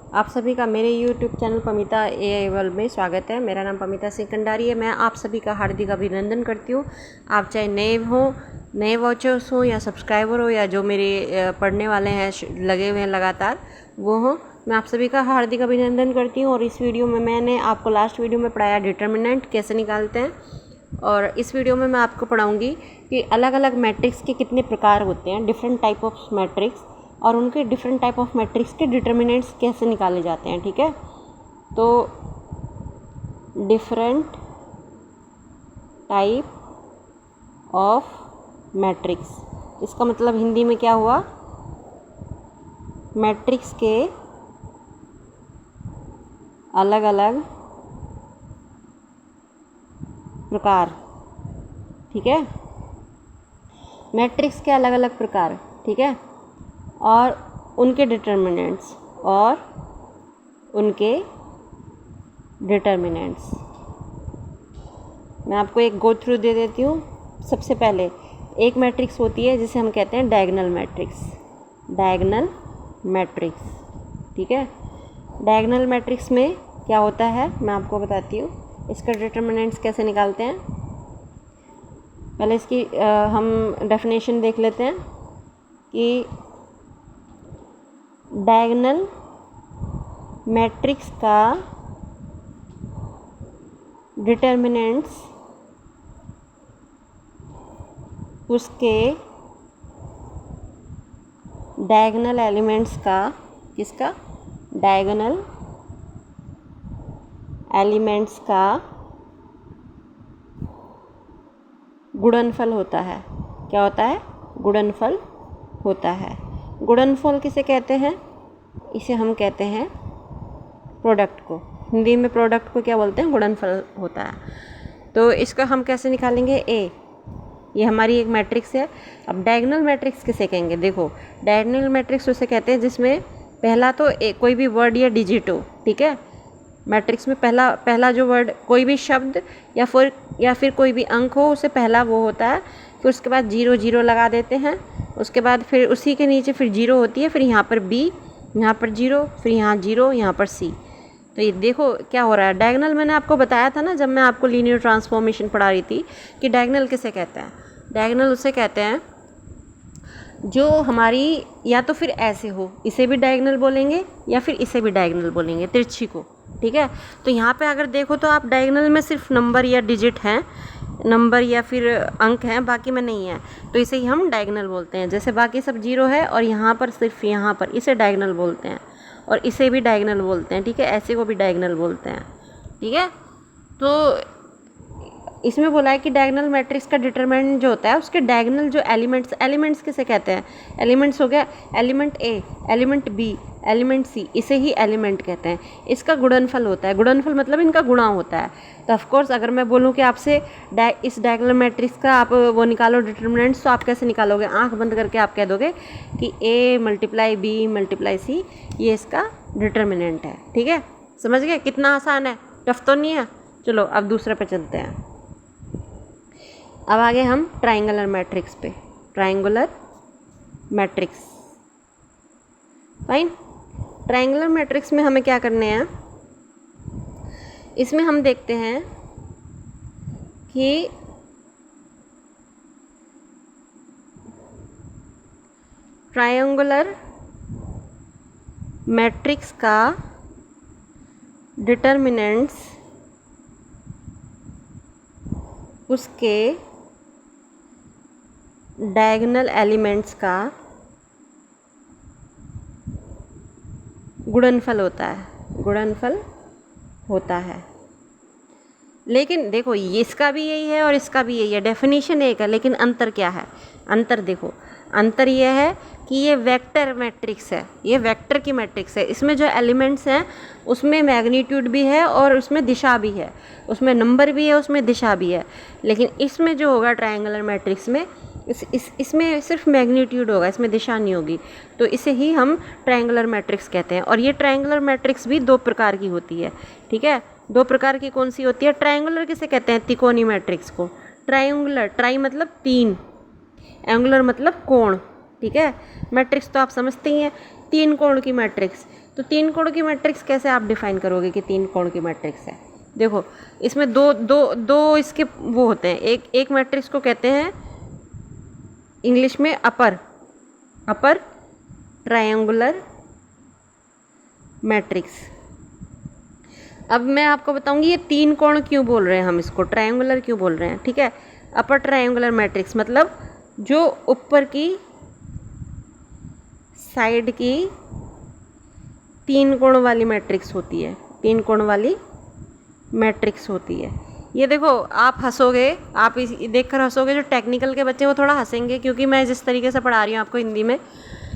आप सभी का मेरे YouTube channel Pamita AI world में स्वागत है। मेरा नाम पमिता सिंह कंडारी है। मैं आप सभी का हार्दिक अभिनंदन करती हूँ। आप चाहे नए वॉचर्स हो या सब्सक्राइबर हो या जो मेरे पढ़ने वाले हैं लगे हुए हैं लगातार वो हो, मैं आप सभी का हार्दिक अभिनंदन करती हूँ। और इस वीडियो में मैंने आपको लास्ट वीडियो में पढ़ाया डिटर्मिनेंट कैसे निकालते हैं, और इस वीडियो में मैं आपको पढ़ाऊँगी कि अलग अलग मैट्रिक्स के कितने प्रकार होते हैं, डिफरेंट टाइप ऑफ मैट्रिक्स, और उनके डिफरेंट टाइप ऑफ मैट्रिक्स के डिटर्मिनेंट्स कैसे निकाले जाते हैं। ठीक है, तो डिफरेंट टाइप ऑफ मैट्रिक्स, इसका मतलब हिंदी में क्या हुआ, मैट्रिक्स के अलग अलग प्रकार। ठीक है, मैट्रिक्स के अलग अलग प्रकार। ठीक है, और उनके डिटर्मिनेंट्स मैं आपको एक गो थ्रू दे देती हूँ। सबसे पहले एक मैट्रिक्स होती है जिसे हम कहते हैं डायगोनल मैट्रिक्स। ठीक है, डायगोनल मैट्रिक्स में क्या होता है मैं आपको बताती हूँ। इसका डिटर्मिनेंट्स कैसे निकालते हैं, पहले इसकी हम डेफिनेशन देख लेते हैं कि डायगोनल मैट्रिक्स का डिटर्मिनेंट्स उसके डायगोनल एलिमेंट्स का, किसका, डायगोनल एलिमेंट्स का गुणनफल होता है। क्या होता है, गुणनफल होता है। गुणनफल किसे कहते हैं, इसे हम कहते हैं प्रोडक्ट को। हिंदी में प्रोडक्ट को क्या बोलते हैं, गुणनफल होता है। तो इसका हम कैसे निकालेंगे, ए, ये हमारी एक मैट्रिक्स है। अब डायगोनल मैट्रिक्स किसे कहेंगे, देखो डायगोनल मैट्रिक्स उसे कहते हैं जिसमें पहला तो कोई भी वर्ड या डिजिट हो। ठीक है, मैट्रिक्स में पहला जो वर्ड, कोई भी शब्द या फिर कोई भी अंक हो, उसे पहला वो होता है। फिर उसके बाद 0 0 लगा देते हैं। उसके बाद फिर उसी के नीचे फिर 0 होती है, फिर यहाँ पर B, यहाँ पर 0, फिर यहाँ 0, यहाँ पर C। तो ये देखो क्या हो रहा है। डायगोनल मैंने आपको बताया था ना जब मैं आपको लीनियर ट्रांसफॉर्मेशन पढ़ा रही थी कि डायगोनल किसे कहते हैं। डायगोनल उसे कहते हैं जो हमारी या तो फिर ऐसे हो, इसे भी डायगोनल बोलेंगे, या फिर इसे भी डायगोनल बोलेंगे, तिरछी को। ठीक है, तो यहाँ पे अगर देखो तो आप डायगोनल में सिर्फ नंबर या डिजिट हैं, नंबर या फिर अंक हैं, बाकी में नहीं है, तो इसे ही हम डायगोनल बोलते हैं। जैसे बाकी सब 0 है और यहाँ पर सिर्फ यहाँ पर, इसे डायगोनल बोलते हैं, और इसे भी डायगोनल बोलते हैं। ठीक है, ऐसे को भी डायगोनल बोलते हैं। ठीक है, तो इसमें बोला है कि डायगोनल मैट्रिक्स का डिटरमिनेंट जो होता है उसके डायगोनल जो एलिमेंट्स किसे कहते हैं, एलिमेंट्स हो गया एलिमेंट ए, एलिमेंट बी, एलिमेंट सी, इसे ही एलिमेंट कहते हैं। इसका गुणनफल होता है, गुणनफल मतलब इनका गुणा होता है। तो ऑफकोर्स अगर मैं बोलूँ कि आपसे इस डायगोनल मैट्रिक्स का आप वो निकालो डिटरमिनेंट्स, तो आप कैसे निकालोगे, आंख बंद करके आप कह दोगे कि A × B × C ये इसका डिटरमिनेंट है। ठीक है, समझ गए, कितना आसान है, टफ तो नहीं है। चलो अब दूसरे पे चलते हैं। अब आगे हम ट्राइंगुलर मैट्रिक्स पे, triangular matrix. Fine, triangular matrix में हमें क्या करने हैं, इसमें हम देखते हैं कि ट्रायंगुलर मैट्रिक्स का डिटर्मिनेंट्स उसके डायगोनल एलिमेंट्स का गुणनफल होता है। लेकिन देखो इसका भी यही है और इसका भी यही है, डेफिनेशन एक है, लेकिन अंतर क्या है, अंतर देखो, अंतर ये है कि ये वेक्टर मैट्रिक्स है, ये वेक्टर की मैट्रिक्स है। इसमें जो एलिमेंट्स हैं उसमें मैग्नीट्यूड भी है और उसमें दिशा भी है, उसमें नंबर भी है, उसमें दिशा भी है। लेकिन इसमें जो होगा ट्रायंगुलर मैट्रिक्स में, इसमें सिर्फ मैग्नीट्यूड होगा, इसमें दिशा नहीं होगी। तो इसे ही हम ट्रायंगुलर मैट्रिक्स कहते हैं। और ये ट्रायंगुलर मैट्रिक्स भी 2 प्रकार की होती है। ठीक है, 2 प्रकार की कौन सी होती है, ट्रायंगुलर किसे कहते हैं, त्रिकोणीय मैट्रिक्स को। ट्रायंगुलर, ट्राई मतलब 3, एंगुलर मतलब कोण। ठीक है, मैट्रिक्स तो आप समझते ही हैं, 3 कोण की मैट्रिक्स। तो 3 कोण की मैट्रिक्स कैसे आप डिफाइन करोगे कि 3 कोण की मैट्रिक्स है? देखो इसमें दो इसके वो होते हैं, एक मैट्रिक्स को कहते हैं इंग्लिश में अपर ट्रायंगुलर मैट्रिक्स। अब मैं आपको बताऊंगी ये 3 कोण क्यों बोल रहे हैं, हम इसको ट्रायंगुलर क्यों बोल रहे हैं, ठीक है। अपर ट्रायंगुलर मैट्रिक्स मतलब जो ऊपर की साइड की 3 कोण वाली मैट्रिक्स होती है, 3 कोण वाली मैट्रिक्स होती है। ये देखो आप हंसोगे, आप इस देखकर हंसोगे, जो टेक्निकल के बच्चे वो थोड़ा हंसेंगे क्योंकि मैं जिस तरीके से पढ़ा रही हूँ आपको हिंदी में,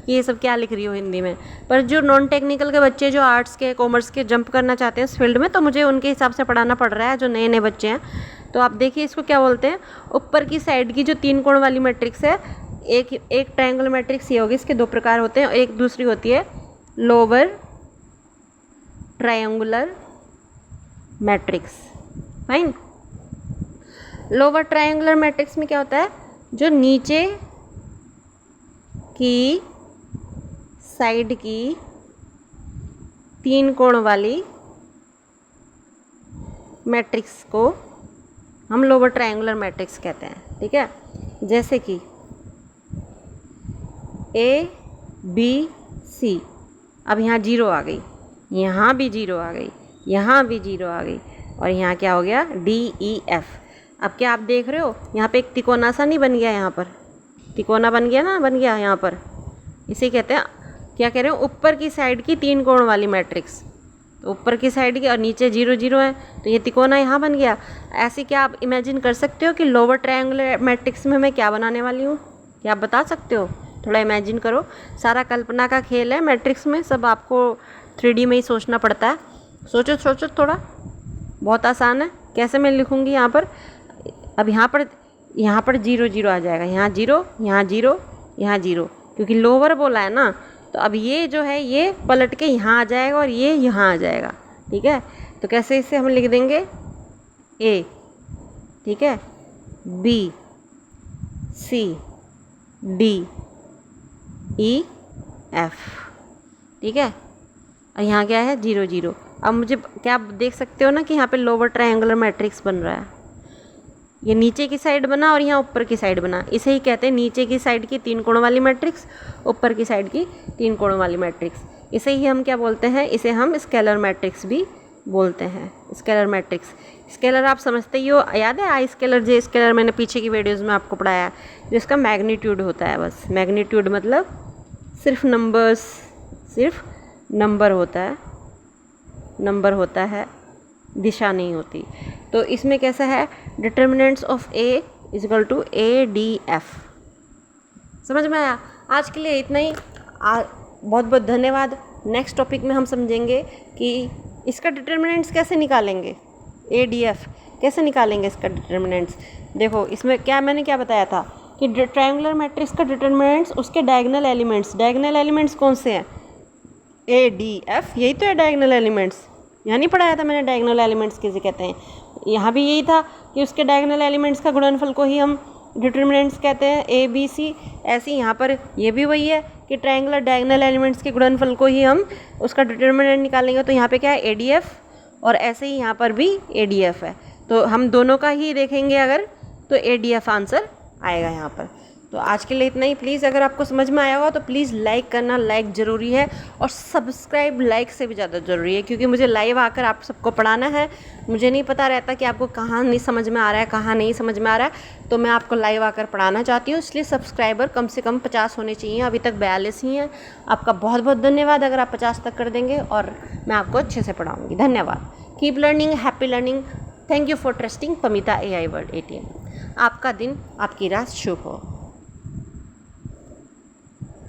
ये सब क्या लिख रही हो हिंदी में। पर जो नॉन टेक्निकल के बच्चे, जो आर्ट्स के कॉमर्स के जंप करना चाहते हैं इस फील्ड में, तो मुझे उनके हिसाब से पढ़ाना पड़ रहा है, जो नए नए बच्चे हैं। तो आप देखिए इसको क्या बोलते हैं, ऊपर की साइड की जो 3 कोण वाली मैट्रिक्स है, एक ट्रायंगुलर मैट्रिक्स ये होगी, इसके 2 प्रकार होते हैं, एक दूसरी होती है lower triangular matrix. Fine. Lower triangular matrix में क्या होता है, जो नीचे की साइड की 3 कोण वाली मैट्रिक्स को हम लोअर ट्रायंगुलर मैट्रिक्स कहते हैं, ठीक है। जैसे कि ABC, अब यहाँ 0 आ गई, यहाँ भी 0 आ गई, यहाँ भी 0 आ गई, और यहाँ क्या हो गया DEF। अब क्या आप देख रहे हो, यहाँ पे एक तिकोना सा नहीं बन गया, यहाँ पर तिकोना बन गया ना, बन गया यहाँ पर। इसे कहते हैं, क्या कह रहे हो, ऊपर की साइड की 3 कोण वाली मैट्रिक्स। तो ऊपर की साइड की और नीचे 0 0 है, तो ये तिकोना यहाँ बन गया। ऐसे क्या आप इमेजिन कर सकते हो कि लोअर ट्रायंगुलर मैट्रिक्स में मैं क्या बनाने वाली हूँ? क्या आप बता सकते हो? थोड़ा इमेजिन करो, सारा कल्पना का खेल है मैट्रिक्स में, सब आपको 3D में ही सोचना पड़ता है। सोचो थोड़ा, बहुत आसान है। कैसे मैं लिखूँगी यहाँ पर, अब यहाँ पर 0 0 आ जाएगा, यहाँ 0, यहाँ 0, यहाँ 0, क्योंकि लोअर बोला है ना। तो अब ये जो है ये पलट के यहाँ आ जाएगा और ये यहाँ आ जाएगा, ठीक है। तो कैसे इसे हम लिख देंगे, A, ठीक है, B, C, D, E, F, ठीक है। और यहाँ क्या है 0 0। अब मुझे क्या आप देख सकते हो ना कि यहाँ पे लोअर ट्रायंगुलर मैट्रिक्स बन रहा है। ये नीचे की साइड बना और यहाँ ऊपर की साइड बना, इसे ही कहते हैं नीचे की साइड की 3 कोण वाली मैट्रिक्स, ऊपर की साइड की 3 कोण वाली मैट्रिक्स। इसे ही हम क्या बोलते हैं, इसे हम स्केलर मैट्रिक्स भी बोलते हैं। स्केलर मैट्रिक्स, स्केलर आप समझते ही हो, याद है आई स्केलर जे स्केलर, मैंने पीछे की वीडियोज़ में आपको पढ़ाया है, जिसका मैग्नीट्यूड होता है। बस मैग्नीट्यूड मतलब सिर्फ नंबर होता है, दिशा नहीं होती। तो इसमें कैसा है, determinants of A equal to ADF। समझ में आया? आज के लिए इतना ही। बहुत बहुत धन्यवाद। नेक्स्ट टॉपिक में हम समझेंगे कि इसका डिटर्मिनेंट्स कैसे निकालेंगे, ADF कैसे निकालेंगे इसका डिटर्मिनेंट्स। देखो इसमें मैंने क्या बताया था कि ट्रायंगुलर मैट्रिक्स का डिटर्मिनेंट्स उसके डायगोनल एलिमेंट्स कौन से हैं, ADF, यही तो है डायगोनल एलिमेंट्स। यहाँ नहीं पढ़ाया था मैंने डायगोनल एलिमेंट्स किसे कहते हैं, यहाँ भी यही था कि उसके डायगोनल एलिमेंट्स का गुणनफल को ही हम डिटर्मिनेंट्स कहते हैं, ABC। ऐसे ही यहाँ पर ये भी वही है कि ट्रायंगुलर डायगोनल एलिमेंट्स के गुणनफल को ही हम उसका डिटर्मिनेंट निकालेंगे। तो यहाँ पे क्या है ADF, और ऐसे ही यहाँ पर भी ADF है। तो हम दोनों का ही देखेंगे अगर, तो ADF आंसर आएगा यहाँ पर। तो आज के लिए इतना ही। प्लीज़ अगर आपको समझ में आया होगा तो प्लीज़ लाइक करना, लाइक ज़रूरी है, और सब्सक्राइब लाइक से भी ज़्यादा ज़रूरी है, क्योंकि मुझे लाइव आकर आप सबको पढ़ाना है। मुझे नहीं पता रहता कि आपको कहाँ नहीं समझ में आ रहा है, कहाँ नहीं समझ में आ रहा है, तो मैं आपको लाइव आकर पढ़ाना चाहती हूँ। इसलिए सब्सक्राइबर कम से कम 50 होने चाहिए, अभी तक 42 ही हैं। आपका बहुत बहुत धन्यवाद अगर आप 50 तक कर देंगे, और मैं आपको अच्छे से पढ़ाऊँगी। धन्यवाद। Keep learning, happy learning. Thank you for trusting Pamita AI world ATM। आपका दिन, आपकी रात शुभ हो।